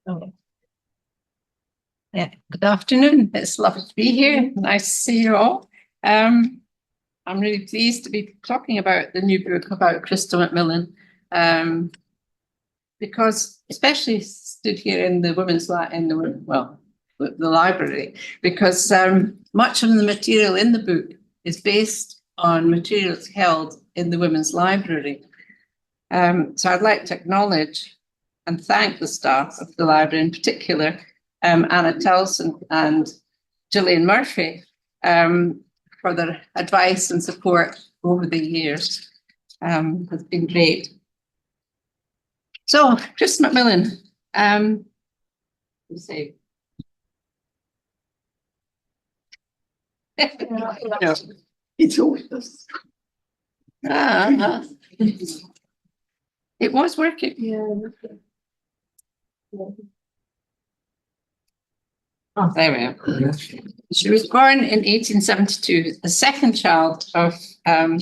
Oh. Yeah, good afternoon. It's lovely to be here. Nice to see you all. I'm really pleased to be talking about the new book about Chrystal Macmillan, because especially stood here in the the library, because much of the material in the book is based on materials held in the Women's Library. So I'd like to acknowledge and thank the staff of the library, in particular, Anna Towson and Gillian Murphy, for their advice and support over the years. Has been great. So, Chrystal Macmillan, let's see. No, it's always us. It was working. Yeah. Oh, there we are. She was born in 1872, the second child of, you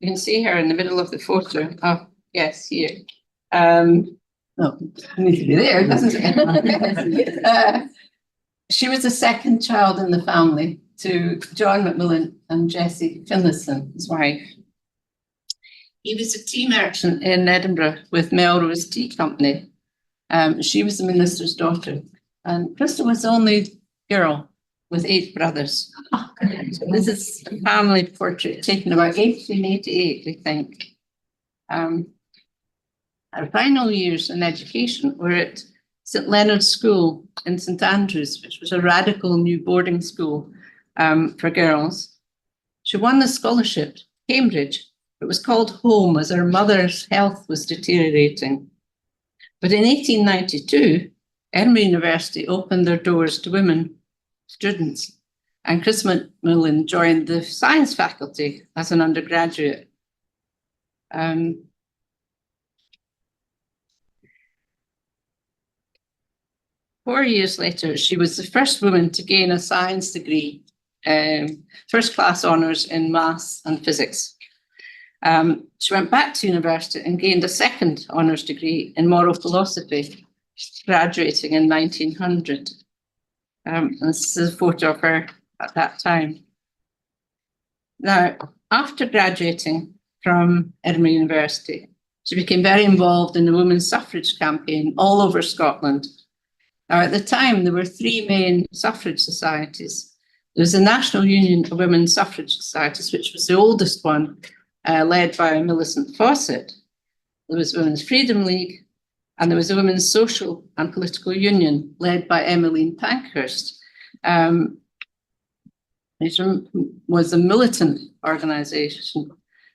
can see her in the middle of the photo. Oh, yes, here. Oh, it needs to be there, doesn't it? She was the second child in the family to John Macmillan and Jessie Finlayson, his wife. He was a tea merchant in Edinburgh with Melrose Tea Company. She was the minister's daughter. And Chrystal was the only girl with 8 brothers. So this is a family portrait taken about 1888, I think. Her final years in education were at St Leonard's School in St Andrews, which was a radical new boarding school for girls. She won the scholarship to Cambridge. It was called home as her mother's health was deteriorating. But in 1892, Edinburgh University opened their doors to women students, and Chrystal Macmillan joined the science faculty as an undergraduate. 4 years later, she was the first woman to gain a science degree, first-class honours in maths and physics. She went back to university and gained a second honours degree in moral philosophy, graduating in 1900. This is a photo of her at that time. Now, after graduating from Edinburgh University, she became very involved in the women's suffrage campaign all over Scotland. Now, at the time, there were 3 main suffrage societies. There was the National Union of Women's Suffrage Societies, which was the oldest one, led by Millicent Fawcett. There was Women's Freedom League, and there was a Women's Social and Political Union led by Emmeline Pankhurst. It was a militant organisation.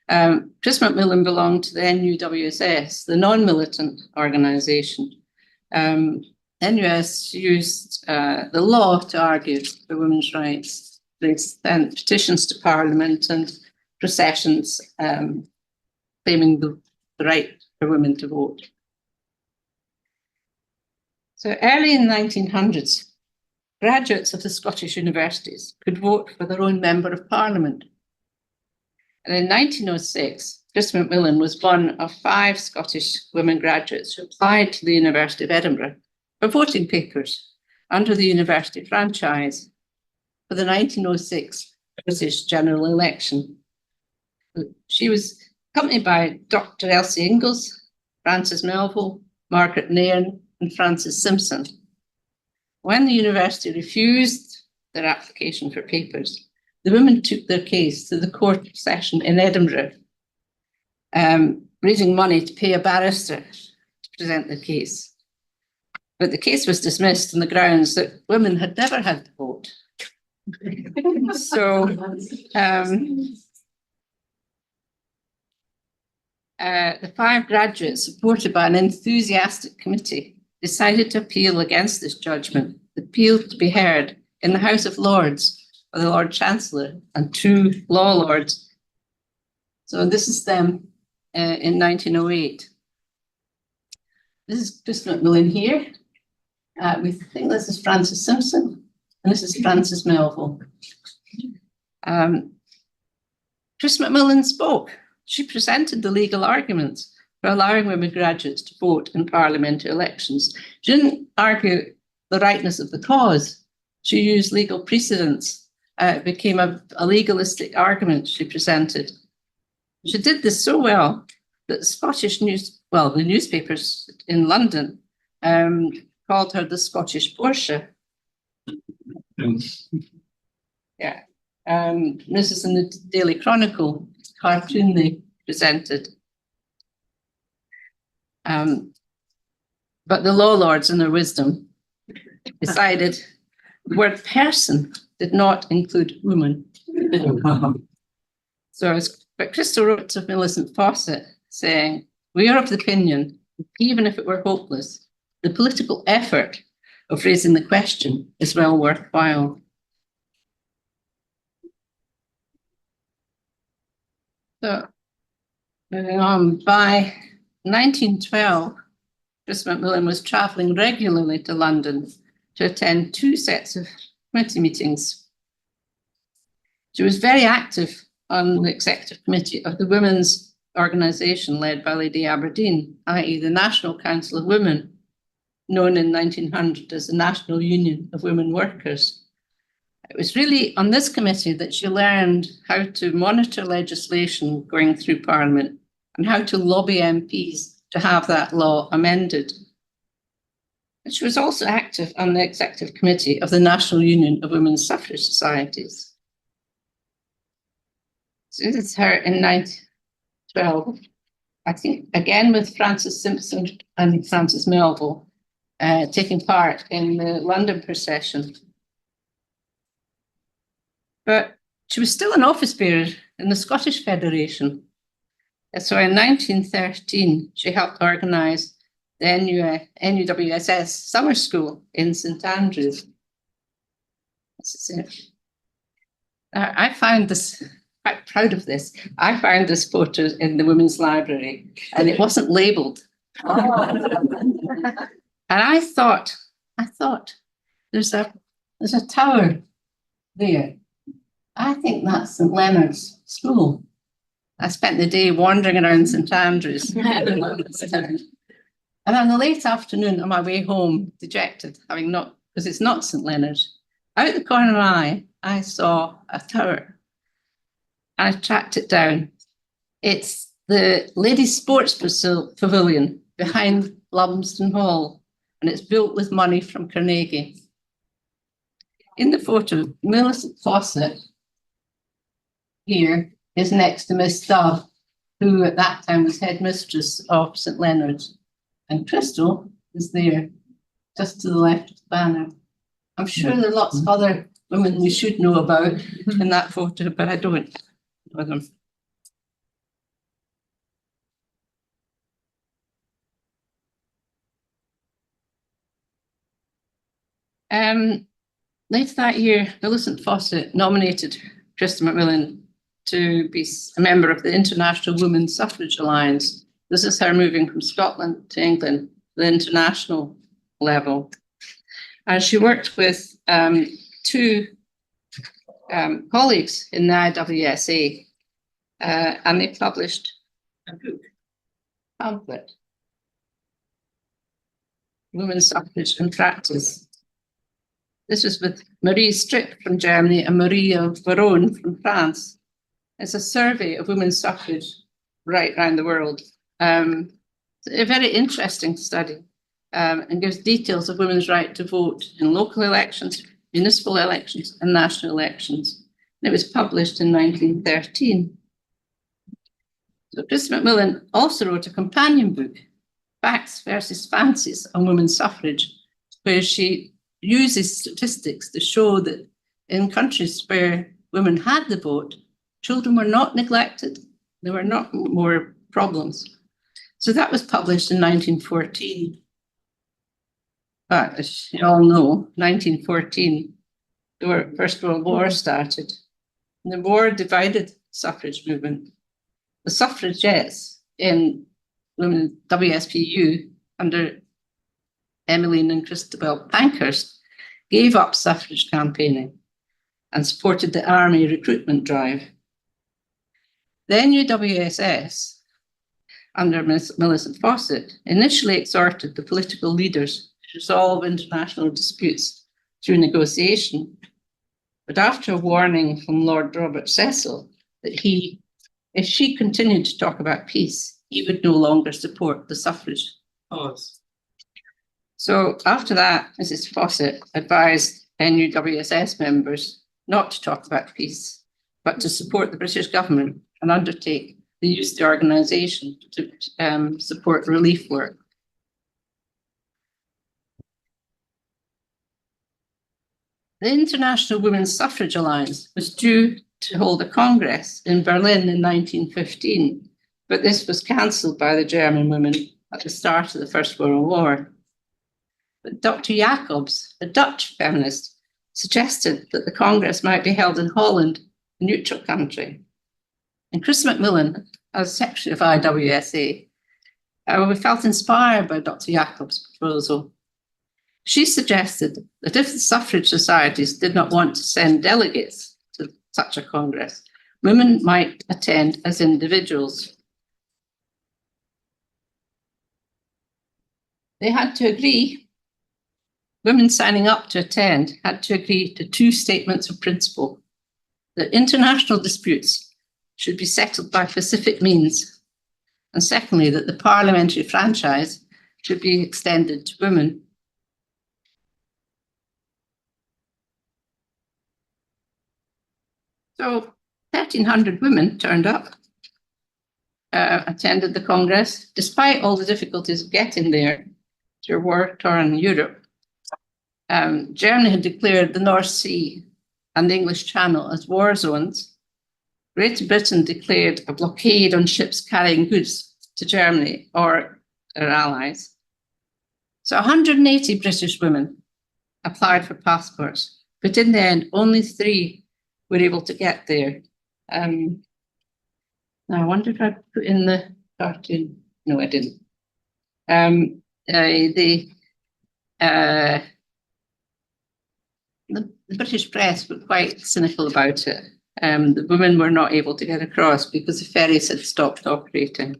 Chrystal Macmillan belonged to the NUWSS, the non-militant organisation. NUS used the law to argue for women's rights. They sent petitions to Parliament and processions claiming the right for women to vote. So early in the 1900s, graduates of the Scottish universities could vote for their own Member of Parliament. And in 1906, Chrystal Macmillan was one of 5 Scottish women graduates who applied to the University of Edinburgh for voting papers under the university franchise for the 1906 British general election. She was accompanied by Dr. Elsie Ingalls, Frances Melville, Margaret Nairn, and Frances Simpson. When the university refused their application for papers, the women took their case to the Court of Session in Edinburgh, raising money to pay a barrister to present the case. But the case was dismissed on the grounds that women had never had to vote. So the 5 graduates, supported by an enthusiastic committee, decided to appeal against this judgment, the appeal to be heard in the House of Lords by the Lord Chancellor and 2 law lords. So this is them in 1908. This is Chrystal Macmillan here. We think this is Frances Simpson, and this is Frances Melville. Chrystal Macmillan spoke. She presented the legal arguments for allowing women graduates to vote in parliamentary elections. She didn't argue the rightness of the cause. She used legal precedents. It became a legalistic argument she presented. She did this so well that the newspapers in London called her the Scottish Portia. Yeah. This is in the Daily Chronicle cartoon they presented. But the law lords, in their wisdom, decided the word person did not include woman. But Chrystal wrote to Millicent Fawcett saying, "We are of the opinion, even if it were hopeless, the political effort of raising the question is well worthwhile." So, moving on, by 1912, Chrystal Macmillan was travelling regularly to London to attend 2 sets of committee meetings. She was very active on the executive committee of the women's organisation led by Lady Aberdeen, i.e. the National Council of Women, known in 1900 as the National Union of Women Workers. It was really on this committee that she learned how to monitor legislation going through Parliament and how to lobby MPs to have that law amended. And she was also active on the executive committee of the National Union of Women's Suffrage Societies. So this is her in 1912, I think, again with Frances Simpson and Frances Melville, taking part in the London procession. But she was still an office bearer in the Scottish Federation. So in 1913, she helped organise the NUWSS summer school in St Andrews. This is it. I found this, quite proud of this, I found this photo in the Women's Library and it wasn't labelled. And I thought, there's a tower there. I think that's St Leonard's School. I spent the day wandering around St Andrews. And on the late afternoon on my way home, dejected, having not, because it's not St Leonard's, out the corner of my eye, I saw a tower. I tracked it down. It's the Ladies' Sports Pavilion behind Lumsden Hall, and it's built with money from Carnegie. In the photo, Millicent Fawcett here is next to Miss Dove, who at that time was headmistress of St Leonard's. And Chrystal is there, just to the left of the banner. I'm sure there are lots of other women you should know about in that photo, but I don't know them. Later that year, Millicent Fawcett nominated Chrystal Macmillan to be a member of the International Women's Suffrage Alliance. This is her moving from Scotland to England, the international level. And she worked with 2 colleagues in the IWSA, and they published a book, pamphlet, Women's Suffrage in Practice. This was with Marie Stripp from Germany and Marie of Varone from France. It's a survey of women's suffrage right around the world. It's a very interesting study and gives details of women's right to vote in local elections, municipal elections, and national elections. And it was published in 1913. So Chrystal Macmillan also wrote a companion book, Facts versus Fancies on Women's Suffrage, where she uses statistics to show that in countries where women had the vote, children were not neglected. There were not more problems. So that was published in 1914. But as you all know, 1914, the First World War started. And the war divided the suffrage movement. The suffragettes in women WSPU under Emmeline and Christabel Pankhurst gave up suffrage campaigning and supported the army recruitment drive. The NUWSS under Millicent Fawcett, initially exhorted the political leaders to resolve international disputes through negotiation. But after a warning from Lord Robert Cecil that if she continued to talk about peace, he would no longer support the suffrage cause. So after that, Mrs. Fawcett advised NUWSS members not to talk about peace, but to support the British government and undertake the use of the organisation to support relief work. The International Women's Suffrage Alliance was due to hold a congress in Berlin in 1915, but this was cancelled by the German women at the start of the First World War. But Dr. Jacobs, a Dutch feminist, suggested that the congress might be held in Holland, a neutral country. And Chrystal Macmillan, as secretary of IWSA, felt inspired by Dr. Jacobs' proposal. She suggested that if the suffrage societies did not want to send delegates to such a congress, women might attend as individuals. They had to agree, women signing up to attend had to agree to two statements of principle: that international disputes should be settled by pacific means, and secondly, that the parliamentary franchise should be extended to women. So 1,300 women turned up, attended the Congress, despite all the difficulties of getting there through war-torn Europe. Germany had declared the North Sea and the English Channel as war zones. Great Britain declared a blockade on ships carrying goods to Germany or their allies. So 180 British women applied for passports, but in the end, only 3 were able to get there. Now, I wonder if I put in the cartoon. No, I didn't. The British press were quite cynical about it. The women were not able to get across because the ferries had stopped operating.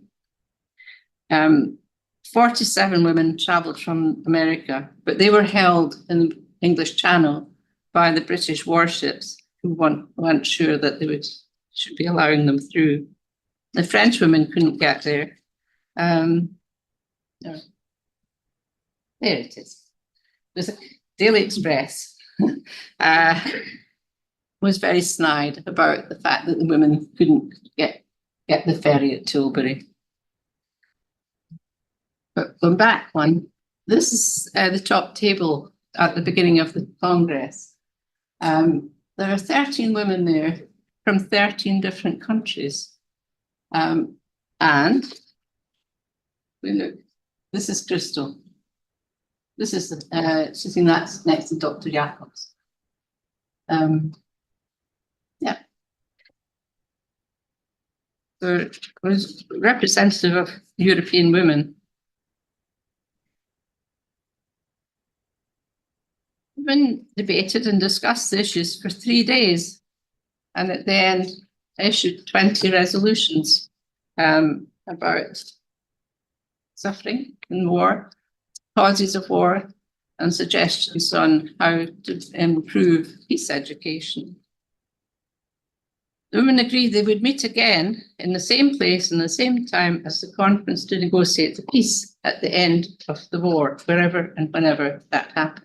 47 women travelled from America, but they were held in the English Channel by the British warships who weren't sure that they should be allowing them through. The French women couldn't get there. There it is. There's a Daily Express was very snide about the fact that the women couldn't get the ferry at Tilbury. But going back one, this is the top table at the beginning of the Congress. There are 13 women there from 13 different countries. And we look, this is Chrystal. This is sitting next to Dr. Jacobs. Yeah. So it was representative of European women. Women debated and discussed the issues for 3 days, and at the end issued 20 resolutions about suffering in war, causes of war, and suggestions on how to improve peace education. The women agreed they would meet again in the same place and the same time as the conference to negotiate the peace at the end of the war, wherever and whenever that happened.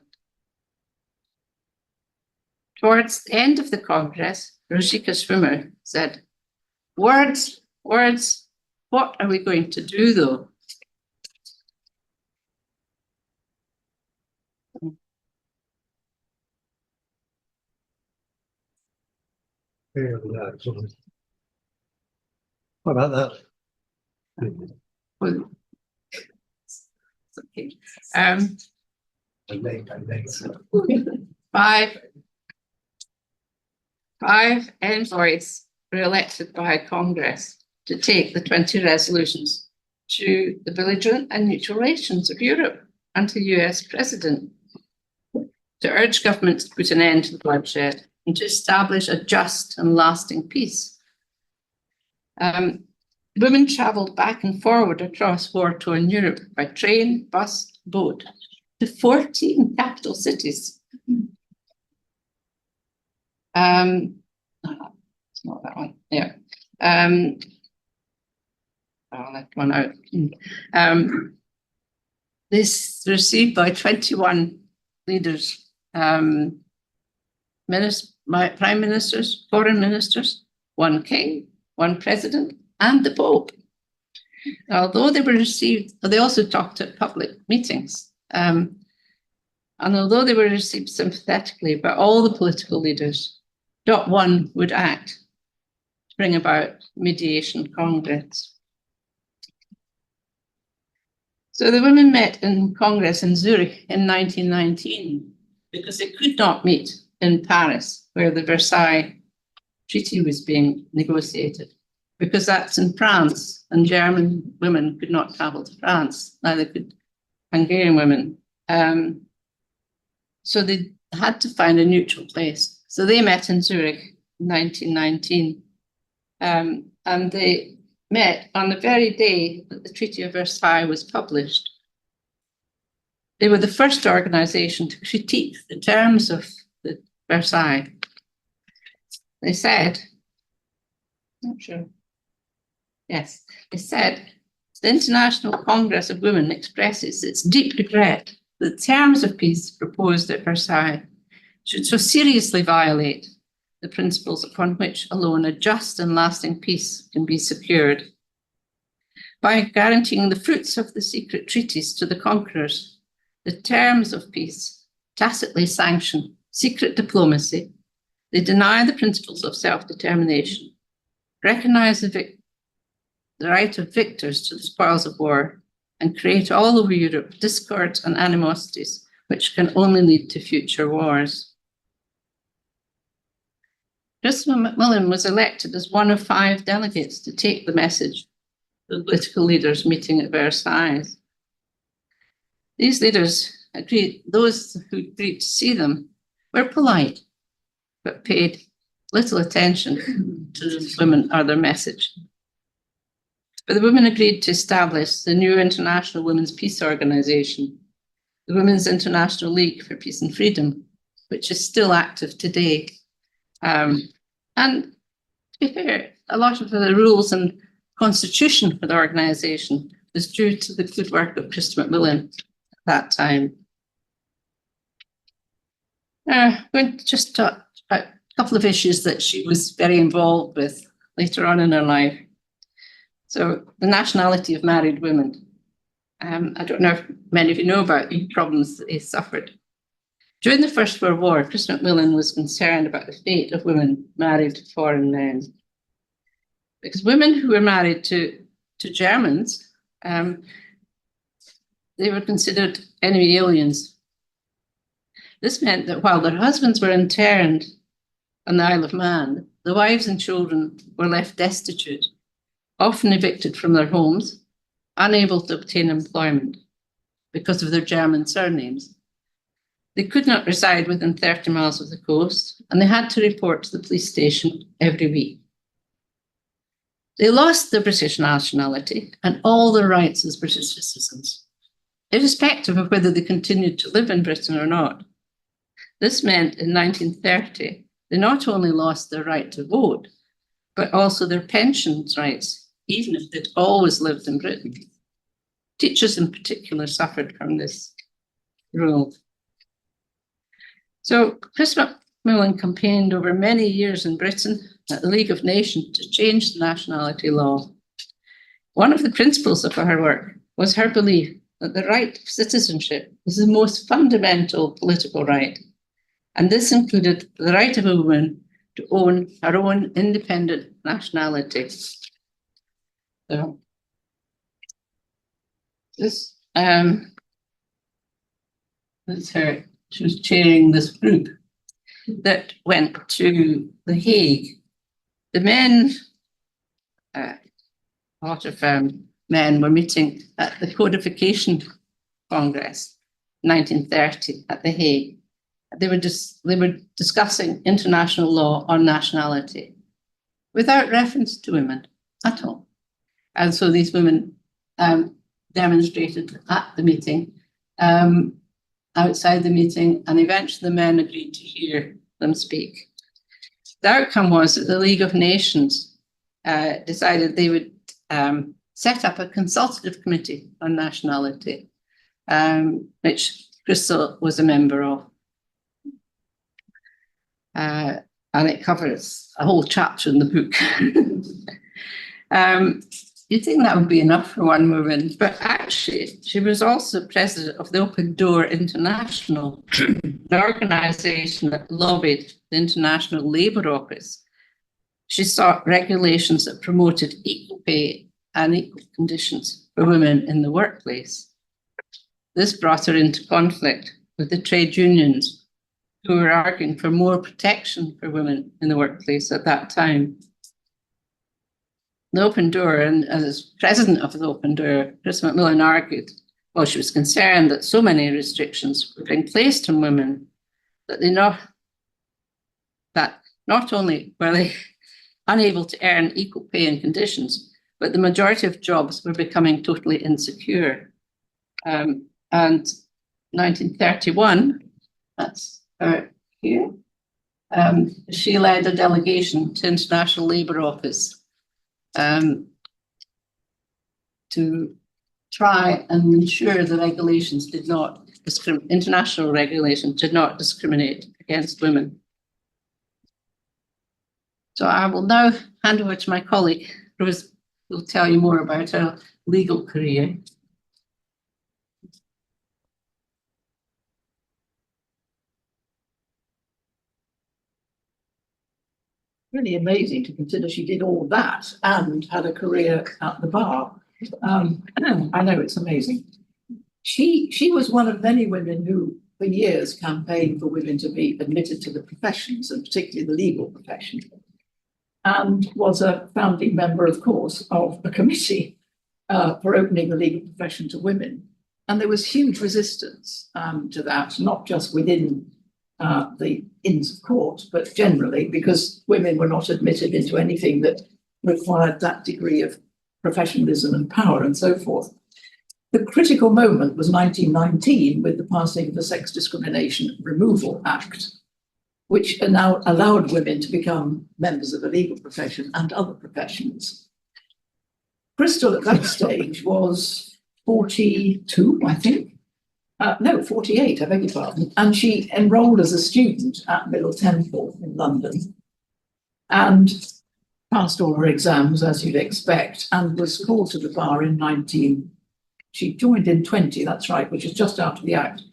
Towards the end of the Congress, Rosika Swimmer said, "Words, words, what are we going to do though?" What about that? Well, okay. Five envoys were elected by Congress to take the 20 resolutions to the belligerent and neutral nations of Europe and to the US President to urge governments to put an end to the bloodshed and to establish a just and lasting peace. Women travelled back and forward across war-torn Europe by train, bus, boat to 14 capital cities. It's not that one. Yeah. I'll let one out. This received by 21 leaders, prime ministers, foreign ministers, one king, one president, and the Pope. Although they were received, they also talked at public meetings. And although they were received sympathetically by all the political leaders, not one would act to bring about mediation Congress. So the women met in Congress in Zurich in 1919 because they could not meet in Paris, where the Versailles Treaty was being negotiated, because that's in France, and German women could not travel to France, neither could Hungarian women. So they had to find a neutral place. So they met in Zurich in 1919, and they met on the very day that the Treaty of Versailles was published. They were the first organisation to critique the terms of the Versailles. They said, not sure. Yes, they said, the International Congress of Women expresses its deep regret that the terms of peace proposed at Versailles should so seriously violate the principles upon which alone a just and lasting peace can be secured. By guaranteeing the fruits of the secret treaties to the conquerors, the terms of peace tacitly sanction secret diplomacy, they deny the principles of self-determination, recognize the right of victors to the spoils of war, and create all over Europe discords and animosities which can only lead to future wars. Chrystal Macmillan was elected as one of 5 delegates to take the message to the political leaders meeting at Versailles. These leaders agreed, those who agreed to see them were polite, but paid little attention to the women or their message. But the women agreed to establish the new International Women's Peace Organization, the Women's International League for Peace and Freedom, which is still active today. And to be fair, a lot of the rules and constitution for the organisation was due to the good work of Chrystal Macmillan at that time. I'm going to just talk about a couple of issues that she was very involved with later on in her life. So the nationality of married women. I don't know if many of you know about the problems that they suffered. During the First World War, Chrystal Macmillan was concerned about the fate of women married to foreign men. Because women who were married to Germans, they were considered enemy aliens. This meant that while their husbands were interned on the Isle of Man, the wives and children were left destitute, often evicted from their homes, unable to obtain employment because of their German surnames. They could not reside within 30 miles of the coast, and they had to report to the police station every week. They lost their British nationality and all their rights as British citizens, irrespective of whether they continued to live in Britain or not. This meant in 1930, they not only lost their right to vote, but also their pensions rights, even if they'd always lived in Britain. Teachers in particular suffered from this rule. So Chrystal Macmillan campaigned over many years in Britain at the League of Nations to change the nationality law. One of the principles of her work was her belief that the right of citizenship is the most fundamental political right, and this included the right of a woman to own her own independent nationality. So this that's her. She was chairing this group that went to The Hague. The men, a lot of men were meeting at the Codification Congress, 1930, at The Hague. They were discussing international law on nationality, without reference to women at all. And so these women demonstrated at the meeting, outside the meeting, and eventually the men agreed to hear them speak. The outcome was that the League of Nations decided they would set up a consultative committee on nationality, which Chrystal was a member of. And it covers a whole chapter in the book. You'd think that would be enough for one woman, but actually she was also president of the Open Door International, an organisation that lobbied the International Labour Office. She sought regulations that promoted equal pay and equal conditions for women in the workplace. This brought her into conflict with the trade unions, who were arguing for more protection for women in the workplace at that time. The Open Door, and as president of the Open Door, Chrystal Macmillan argued, well, she was concerned that so many restrictions were being placed on women that not only were they unable to earn equal pay and conditions, but the majority of jobs were becoming totally insecure. And 1931, that's here, she led a delegation to International Labour Office to try and ensure the regulations did not international regulations did not discriminate against women. So I will now hand over to my colleague, Rose, who will tell you more about her legal career. Really amazing to consider she did all that and had a career at the bar. I know, it's amazing. She was one of many women who, for years, campaigned for women to be admitted to the professions, and particularly the legal profession, and was a founding member, of course, of a committee for opening the legal profession to women. And there was huge resistance to that, not just within the Inns of Court, but generally, because women were not admitted into anything that required that degree of professionalism and power and so forth. The critical moment was 1919 with the passing of the Sex Discrimination Removal Act, which now allowed women to become members of the legal profession and other professions. Chrystal at that stage was 42, I think. No, 48, I beg your pardon. And she enrolled as a student at Middle Templar in London and passed all her exams, as you'd expect, and was called to the bar in she joined in 20, that's right, which is just after the Act,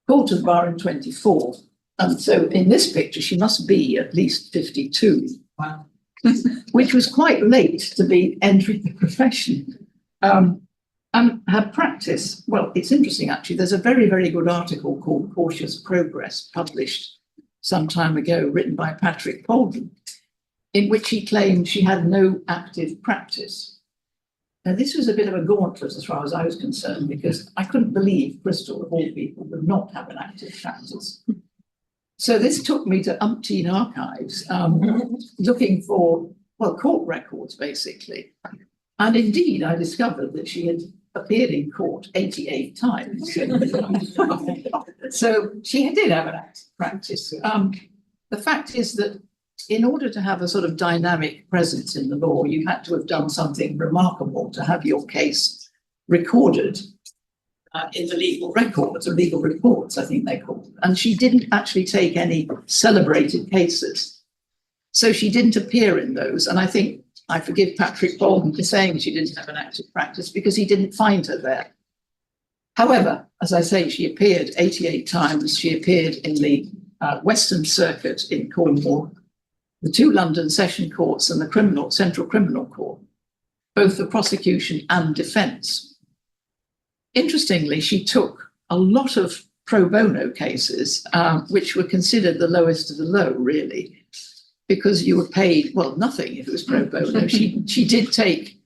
called to the bar in 24. And so in this picture, she must be at least 52. Wow. Which was quite late to be entering the profession. And her practice, well, it's interesting, actually. There's a very, very good article called Cautious Progress, published some time ago, written by Patrick Polden, in which he claimed she had no active practice. Now, this was a bit of a gauntlet as far as I was concerned, because I couldn't believe Chrystal, of all people, would not have an active practice. So this took me to umpteen archives, looking for, well, court records, basically. And indeed, I discovered that she had appeared in court 88 times. So she did have an active practice. The fact is that in order to have a sort of dynamic presence in the law, you had to have done something remarkable to have your case recorded in the legal records, or legal reports, I think they called them. And she didn't actually take any celebrated cases. So she didn't appear in those. And I think I forgive Patrick Bolden for saying she didn't have an active practice because he didn't find her there. However, as I say, she appeared 88 times. She appeared in the Western Circuit in Cornwall, the 2 London Session Courts and the Central Criminal Court, both for prosecution and defence. Interestingly, she took a lot of pro bono cases, which were considered the lowest of the low, really, because you were paid, well, nothing if it was pro bono. She did take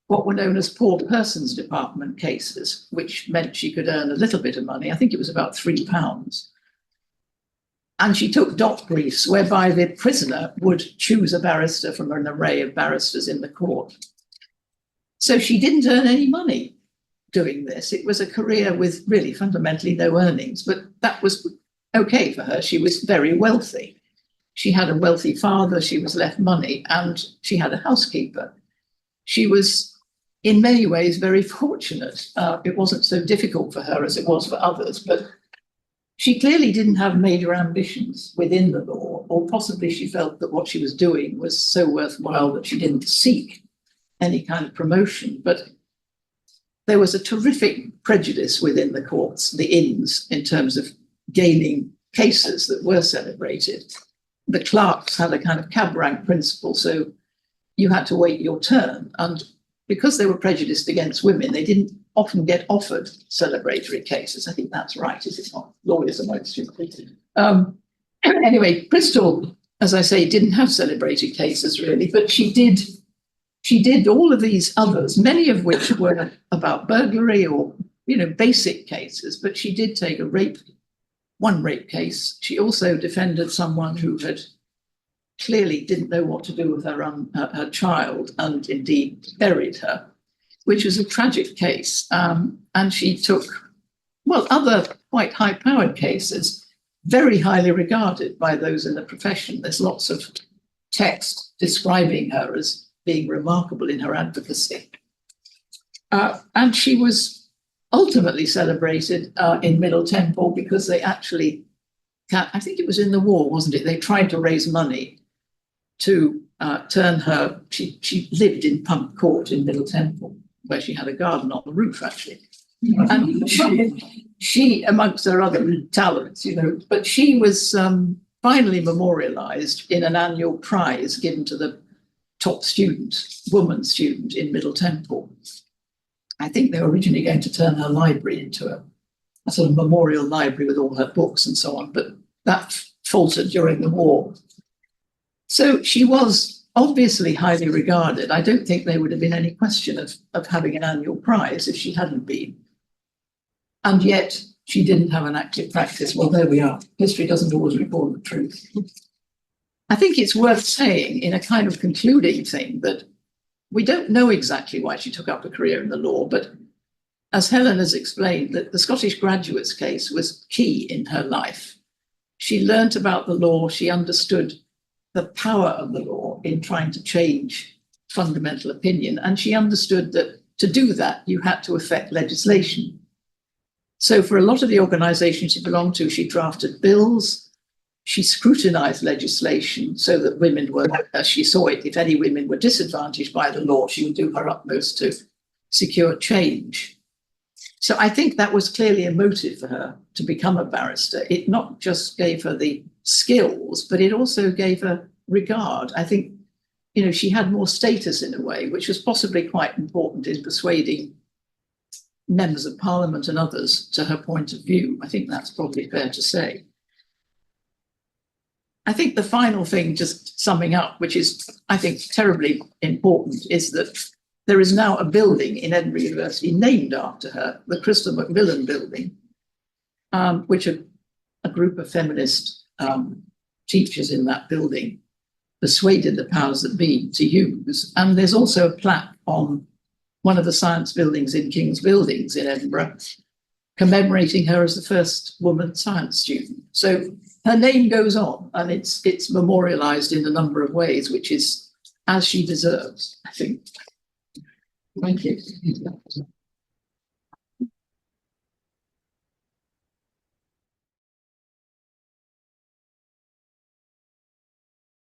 what were known as poor persons department cases, which meant she could earn a little bit of money. I think it was about £3. And she took doc briefs whereby the prisoner would choose a barrister from an array of barristers in the court. So she didn't earn any money doing this. It was a career with really fundamentally no earnings, but that was okay for her. She was very wealthy. She had a wealthy father, she was left money, and she had a housekeeper. She was in many ways very fortunate. It wasn't so difficult for her as it was for others, but she clearly didn't have major ambitions within the law, or possibly she felt that what she was doing was so worthwhile that she didn't seek any kind of promotion. But there was a terrific prejudice within the courts, the inns, in terms of gaining cases that were celebrated. The clerks had a kind of cab rank principle, so you had to wait your turn. And because they were prejudiced against women, they didn't often get offered celebratory cases. I think that's right, is it not? Lawyers are most stupid. Anyway, Chrystal, as I say, didn't have celebrated cases really, but she did all of these others, many of which were about burglary or, basic cases, but she did take one rape case. She also defended someone who had clearly didn't know what to do with her child and indeed buried her, which was a tragic case. And she took, other quite high-powered cases, very highly regarded by those in the profession. There's lots of text describing her as being remarkable in her advocacy. And she was ultimately celebrated in Middle Temple because they actually, I think it was in the war, wasn't it? They tried to raise money to turn her, she lived in Pump Court in Middle Temple, where she had a garden on the roof, actually. And she, amongst her other talents, but she was finally memorialized in an annual prize given to the top student, woman student in Middle Temple. I think they were originally going to turn her library into a sort of memorial library with all her books and so on, but that faltered during the war. So she was obviously highly regarded. I don't think there would have been any question of having an annual prize if she hadn't been. And yet she didn't have an active practice. Well, there we are. History doesn't always report the truth. I think it's worth saying in a kind of concluding thing that we don't know exactly why she took up a career in the law, but as Helen has explained, that the Scottish graduates case was key in her life. She learnt about the law, she understood the power of the law in trying to change fundamental opinion, and she understood that to do that, you had to affect legislation. So for a lot of the organisations she belonged to, she drafted bills, she scrutinised legislation so that women were, as she saw it, if any women were disadvantaged by the law, she would do her utmost to secure change. So I think that was clearly a motive for her to become a barrister. It not just gave her the skills, but it also gave her regard. I think, she had more status in a way, which was possibly quite important in persuading members of parliament and others to her point of view. I think that's probably fair to say. I think the final thing, just summing up, which is, I think, terribly important, is that there is now a building in Edinburgh University named after her, the Chrystal Macmillan building, which a group of feminist teachers in that building persuaded the powers that be to use. And there's also a plaque on one of the science buildings in King's Buildings in Edinburgh, commemorating her as the first woman science student. So her name goes on, and it's memorialised in a number of ways, which is as she deserves, I think. Thank you.